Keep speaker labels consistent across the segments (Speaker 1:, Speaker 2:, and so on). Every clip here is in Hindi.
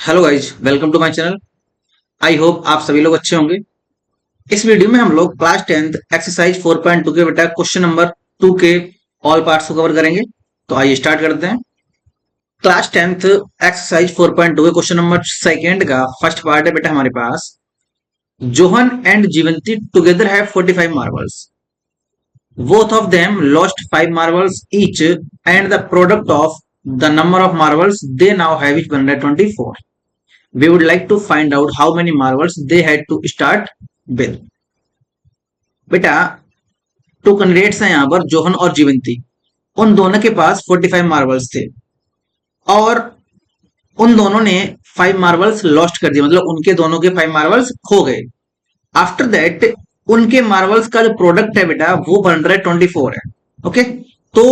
Speaker 1: Hello guys, welcome to my channel. I hope आप सभी लोग अच्छे होंगे। इस वीडियो में हम लोग क्लास 10th एक्सरसाइज 4.2 के बेटा क्वेश्चन नंबर 2 के ऑल पार्ट्स को कवर करेंगे। तो आइए स्टार्ट करते हैं। क्लास 10th एक्सरसाइज 4.2 के क्वेश्चन नंबर सेकेंड का फर्स्ट पार्ट है बेटा हमारे पास। John and Jivanti together have 45 marbles. Both of them lost 5 marbles each and the product of the number of marbles they now have is 124। We would like to find out how many marbles they had to start with। बेटा टू कैंडिडेट्स हैं यहां पर, जोहन और जीवंती। उन दोनों के पास 45 मार्बल्स थे और उन दोनों ने 5 मार्बल्स लॉस्ट कर दिए, मतलब उनके दोनों के 5 मार्बल्स खो गए। आफ्टर दैट उनके मार्बल्स का जो प्रोडक्ट है बेटा वो 124 है। ओके, तो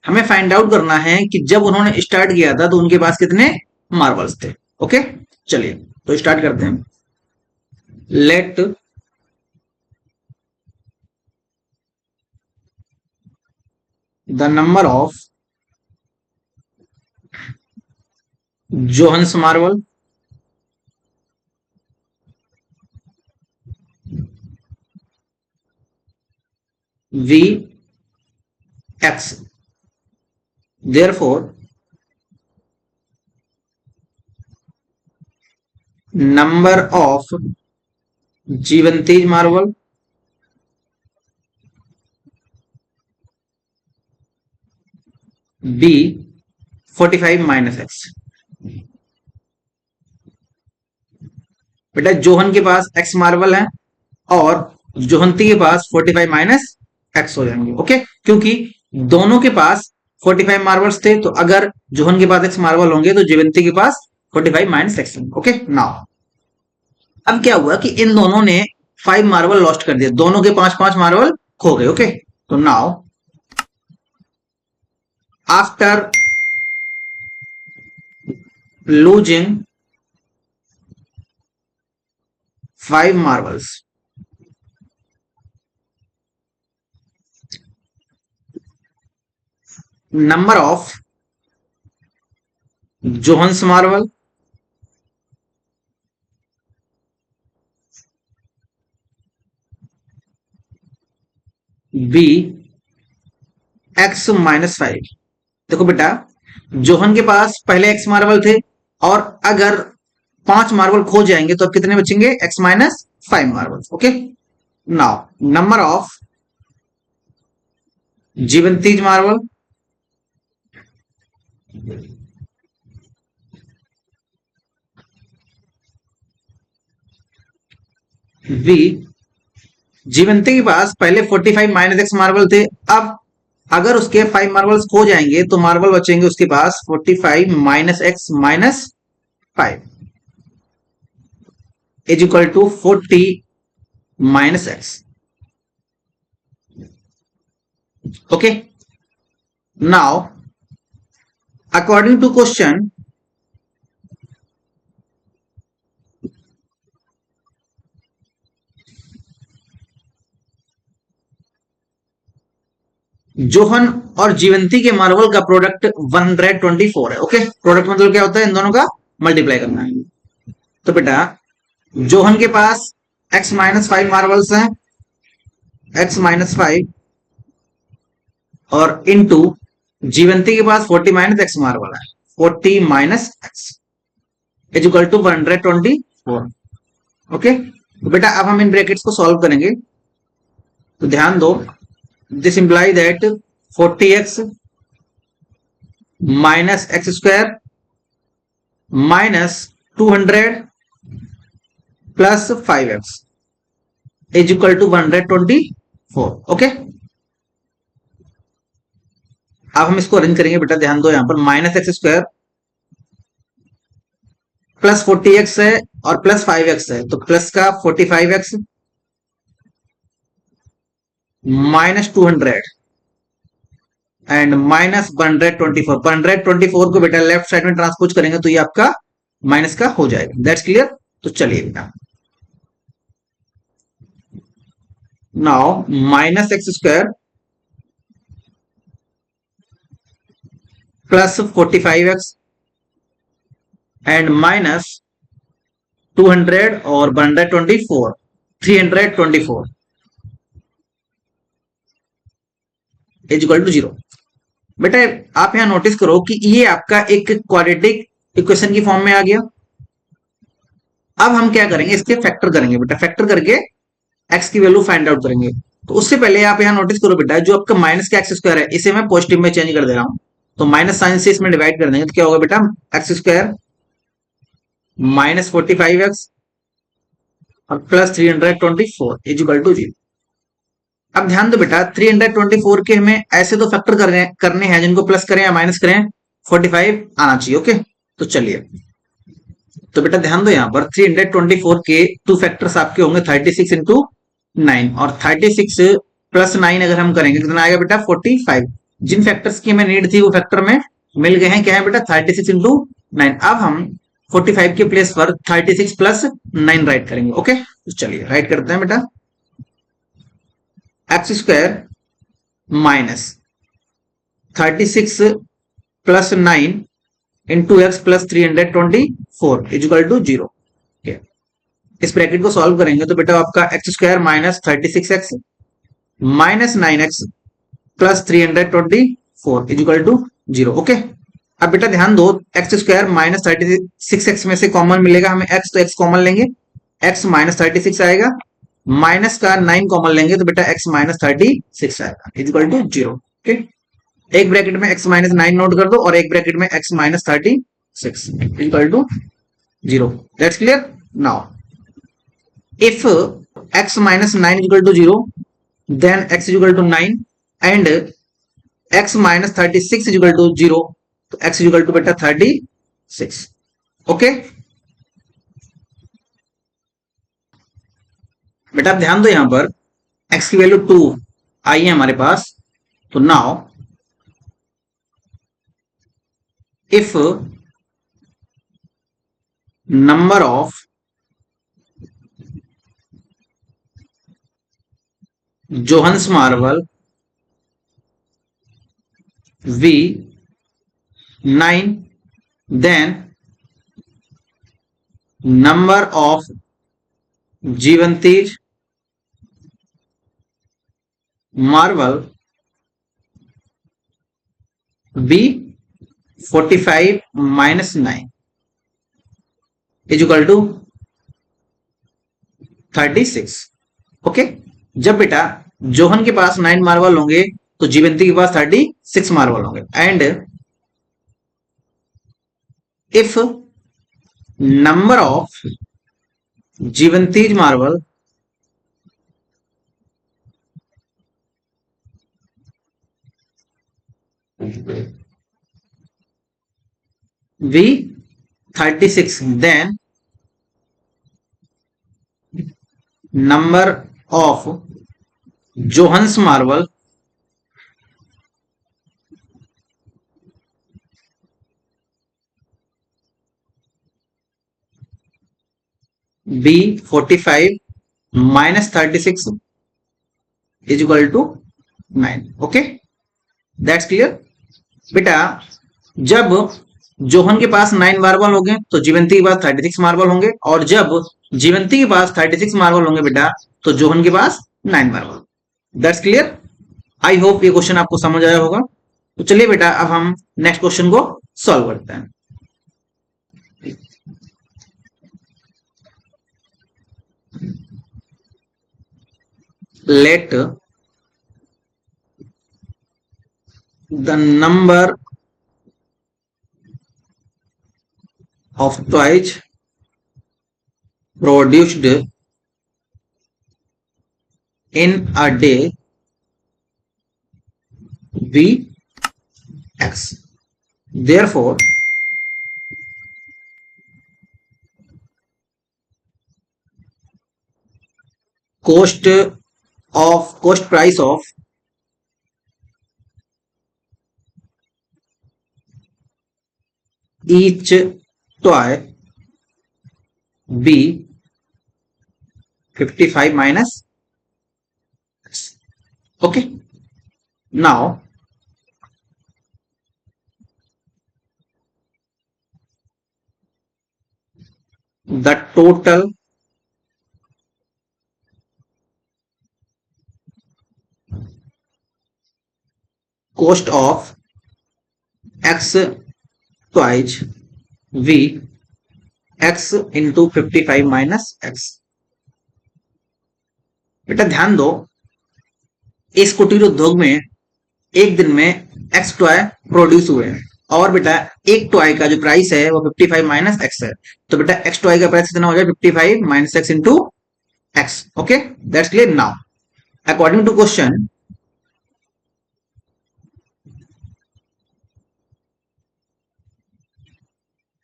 Speaker 1: हमें फाइंड आउट करना है कि जब उन्होंने स्टार्ट किया था तो उनके पास कितने मार्बल्स थे। ओके, चलिए तो स्टार्ट करते हैं। Let the number of Johans marble V X, therefore number of Jeevanti's marble B 45 minus X। बेटा जोहन के पास X मार्बल है और जोहंती के पास 45 माइनस X हो जाएंगे। ओके, क्योंकि दोनों के पास 45 मार्बल्स थे, तो अगर जोहन के पास X मार्बल होंगे तो जीवंती के पास 45 माइनस X होंगे। ओके, नाउ अब क्या हुआ कि इन दोनों ने 5 मार्बल लॉस्ट कर दिए, दोनों के 5-5 मार्बल खो गए। ओके, तो now after losing 5 marbles, number of Johans marble B X minus 5। देखो बेटा, जोहन के पास पहले X मार्बल थे और अगर 5 मार्बल खो जाएंगे तो अब कितने बचेंगे? X minus 5 marble. Okay, now number of Jivanti's marble V, Jivanti के पास पहले 45 माइनस एक्स मार्बल थे। अब अगर उसके 5 मार्बल्स खो जाएंगे तो मार्बल बचेंगे उसके पास 45 minus x minus 5 is equal to 40 minus x. Okay, now according to question Johan और जीवंती के मार्बल का प्रोडक्ट 124 है। ओके, प्रोडक्ट मतलब क्या होता है? इन दोनों का मल्टीप्लाई करना है। तो बेटा जोहन के पास x माइनस 5 मार्बल्स हैं, x माइनस 5 और इनटू जीवंती के पास 40 माइनस एक्स मार्बल है, 40 minus x is equal to 124। Okay, तो बेटा अब हम इन ब्रैकेट्स को सॉल्व करेंगे। तो ध्यान दो, this imply that 40x minus x square minus 200 plus 5x is equal to 124। Okay, अब हम इसको अरेंज करेंगे। बेटा ध्यान दो, यहां पर minus x square plus 40x है और प्लस 5x है, तो प्लस का 45x माइनस 200 एंड माइनस 124। 124 को बेटा लेफ्ट साइड में ट्रांसपोज करेंगे तो ये आपका माइनस का हो जाएगा। That's clear. तो चलिए बेटा, now minus x square plus 45x and minus 200 और 124 324 इज इक्वल टू 0। बेटा आप यहां नोटिस करो कि ये आपका एक क्वाड्रेटिक इक्वेशन की फॉर्म में आ गया। अब हम क्या करेंगे, इसके फैक्टर करेंगे बेटा, फैक्टर करके एक्स की वैल्यू फाइंड आउट करेंगे। तो उससे पहले आप यहाँ नोटिस करो बेटा, जो आपका माइनस का एक्स स्क्वायर है इसे मैं पॉजिटिव में चेंज कर दे रहा हूं। तो माइनस साइन से इसमें डिवाइड कर देंगे तो क्या होगा बेटा, एक्स स्क्वायर माइनस 45x और प्लस 324 इज इक्वल टू 0। अब ध्यान दो बेटा, 324 के हमें ऐसे तो फैक्टर करने हैं जिनको प्लस करें या माइनस करें 45 आना चाहिए। ओके, तो चलिए, तो बेटा ध्यान दो, यहां पर 324 के टू फैक्टर्स आपके होंगे 36 इंटू 9, और 36 प्लस 9 अगर हम करेंगे कितना आएगा बेटा 45। जिन फैक्टर्स की हमें नीड थी वो फैक्टर में मिल गए हैं, क्या है बेटा 36 इंटू 9। अब हम 45 के प्लेस पर 36 प्लस 9 राइट करेंगे। ओके, तो चलिए राइट करते हैं बेटा, x square minus 36 plus 9 into x plus 324 is equal to 0। इस ब्रैकेट को सॉल्व करेंगे तो बेटा आपका x square minus 36x minus 9x plus 324 is equal to 0। Okay, अब बेटा ध्यान दो, एक्स स्क्वायर माइनस 36x में से कॉमन मिलेगा हमें x, तो x कॉमन लेंगे, x माइनस 36 आएगा, माइनस का 9 कॉमन लेंगे तो बेटा x माइनस 36 आएगा इज इक्वल टू 0। ओके, एक ब्रैकेट में x माइनस 9 नोट कर दो और एक ब्रैकेट में x minus 36 is equal to 0। That's clear. Now if x minus 9 is equal to 0, then x is equal to 9 and x minus 36 is equal to 0, तो x is equal to बेटा 36। ओके बेटा आप ध्यान दो, यहां पर x की वैल्यू 2 आई है हमारे पास। तो now if number of Johans marble V9, then number of Jivantir marble B45 minus 9 is equal to 36। Okay, जब बेटा जोहन के पास 9 मार्बल होंगे तो जीवंती के पास 36 मार्बल होंगे, and if number of Jivanti's marble V36, then number of Johans marble B45 minus 36 is equal to 9। Okay, that's clear. बेटा जब जोहन के पास 9 मार्बल होंगे तो जीवंती के पास 36 मार्बल होंगे, और जब जीवंती के पास 36 मार्बल होंगे बेटा तो जोहन के पास 9 marble. That's clear. I hope ये क्वेश्चन आपको समझ आया होगा। तो चलिए बेटा अब हम नेक्स्ट क्वेश्चन को सॉल्व करते हैं। Let the number of toys produced in a day be x, therefore cost price of each toy be 55 minus x. Okay, now the total cost of x twice v x into 55 minus x। बेटा ध्यान दो, इस कुटीर उद्योग में एक दिन में x टॉय प्रोड्यूस हुए हैं और बेटा एक टॉय का जो प्राइस है वो 55 माइनस x है। तो बेटा x टॉय का प्राइस कितना हो जाए 55 minus x into x। Okay, that's clear. Now according to question,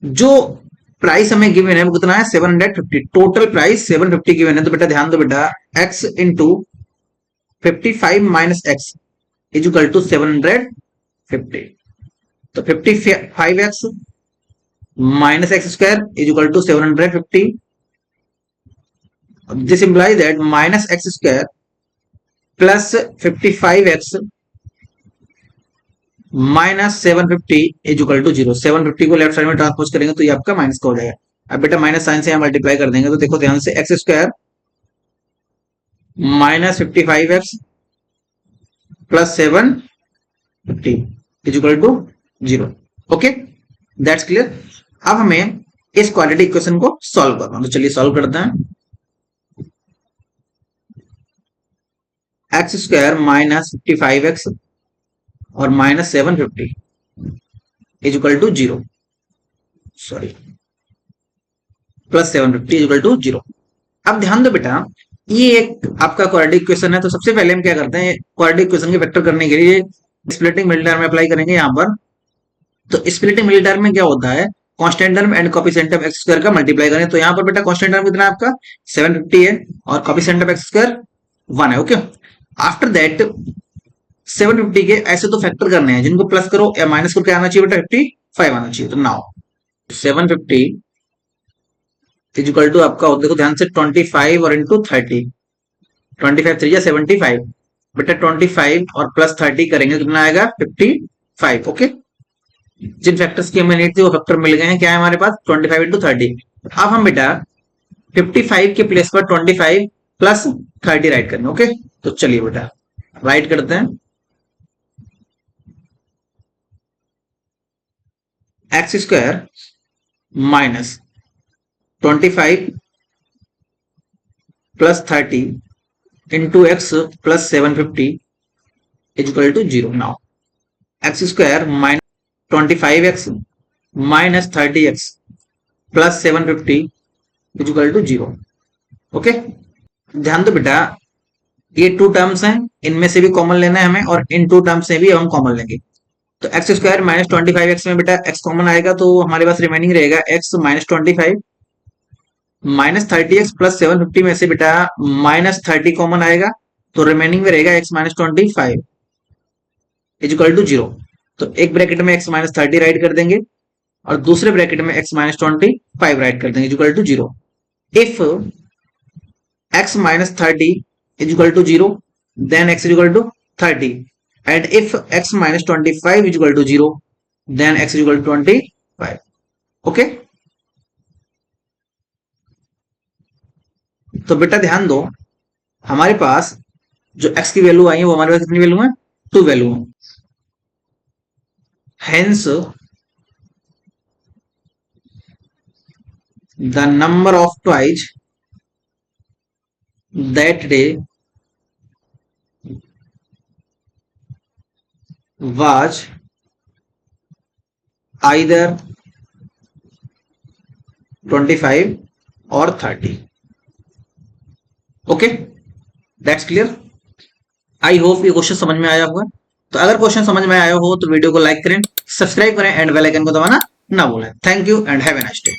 Speaker 1: जो प्राइस हमें गिवन है वो कितना है 750। टोटल प्राइस 750 गिवन है। तो बेटा ध्यान दो बेटा, x into 55 minus x is equal to 750। तो 55x minus x square is equal to 750। This implies that minus x square plus 55x minus 750 is equal to 0। 750 को लेफ्ट साइड में ट्रांसपोज करेंगे तो ये आपका माइनस का हो जाएगा। अब बेटा माइनस साइन से यहाँ मल्टीप्लाई कर देंगे तो देखो ध्यान से, x square minus 55x plus 750 is equal to 0। Okay, that's clear. अब हमें इस क्वाड्रेटिक इक्वेशन को सॉल्व करना है, तो चलिए सॉल्व करते हैं। एक्स स्क्वायर माइनस 55x और minus 750 is equal to 0, sorry plus 750 is equal to 0। अब ध्यान दो बेटा, ये एक आपका क्वाड्रेटिक इक्वेशन है। तो सबसे पहले हम क्या करते हैं, क्वाड्रेटिक इक्वेशन के फैक्टर करने के लिए स्प्लिटिंग मिडिल टर्म में अप्लाई करेंगे यहाँ पर। तो स्प्लिटिंग मिडिल टर्म में क्या होता है, constant term and coefficient of x square का मल्टीप्लाई करें। तो यहाँ पर बेटा कांस्टेंट टर्म कितना है आपका 750 है और कोएफिशिएंट ऑफ एक्स स्क्वायर 1 है। ओके, आफ्टर दैट 750 के ऐसे तो फैक्टर करने हैं जिनको प्लस करो या माइनस करके आना चाहिए बेटा 55 आना चाहिए। तो नाउ 750 इज इक्वल टू आपका देखो ध्यान से 25 और इंटू 30, 25 3 75 बेटा 25 और प्लस 30 करेंगे कितना आएगा 55। ओके, जिन फैक्टर्स की हमें नीड थी वो फैक्टर मिल गए हैं। क्या है हमारे पास 25 इंटू 30। अब हम बेटा 55 के प्लेस पर 25 प्लस 30 राइट करेंगे। ओके, तो चलिए बेटा राइट करते हैं। X square minus 25 plus 30 into x plus 750 is equal to 0। Now x square minus 25x minus 30x plus 750 is equal to 0। Okay, ध्यान दो बेटा, ये टू टर्म्स हैं, इनमें से भी कॉमन लेना है हमें और इन टू टर्म्स से भी हम कॉमन लेंगे। तो एक्स स्क्वायर माइनस 25x में बेटा x कॉमन आएगा तो हमारे पास रिमेनिंग रहेगा x minus 25 minus 30x plus 750 में से बेटा माइनस 30 कॉमन आएगा तो रिमेनिंग में रहेगा x minus 25 is equal to 0। तो एक ब्रैकेट में x माइनस 30 राइट कर देंगे और दूसरे ब्रैकेट में x माइनस 25 राइट कर देंगे is equal to 0। If x minus 30 is equal to 0 then x is equal to 30 and if x minus 25 is equal to 0 then x is equal to 25। Okay, तो बेटा ध्यान दो, हमारे पास जो x की वैल्यू आई है वो हमारे पास कितनी वैल्यू है 2 वैल्यू है। Hence, the number of twice that day was either 25 और 30। Okay, that's clear. I hope ये क्वेश्चन समझ में आया होगा। तो अगर क्वेश्चन समझ में आया हो तो वीडियो को लाइक करें, सब्सक्राइब करें एंड बेल आइकन को दबाना ना भूलें। Thank you and have a nice day.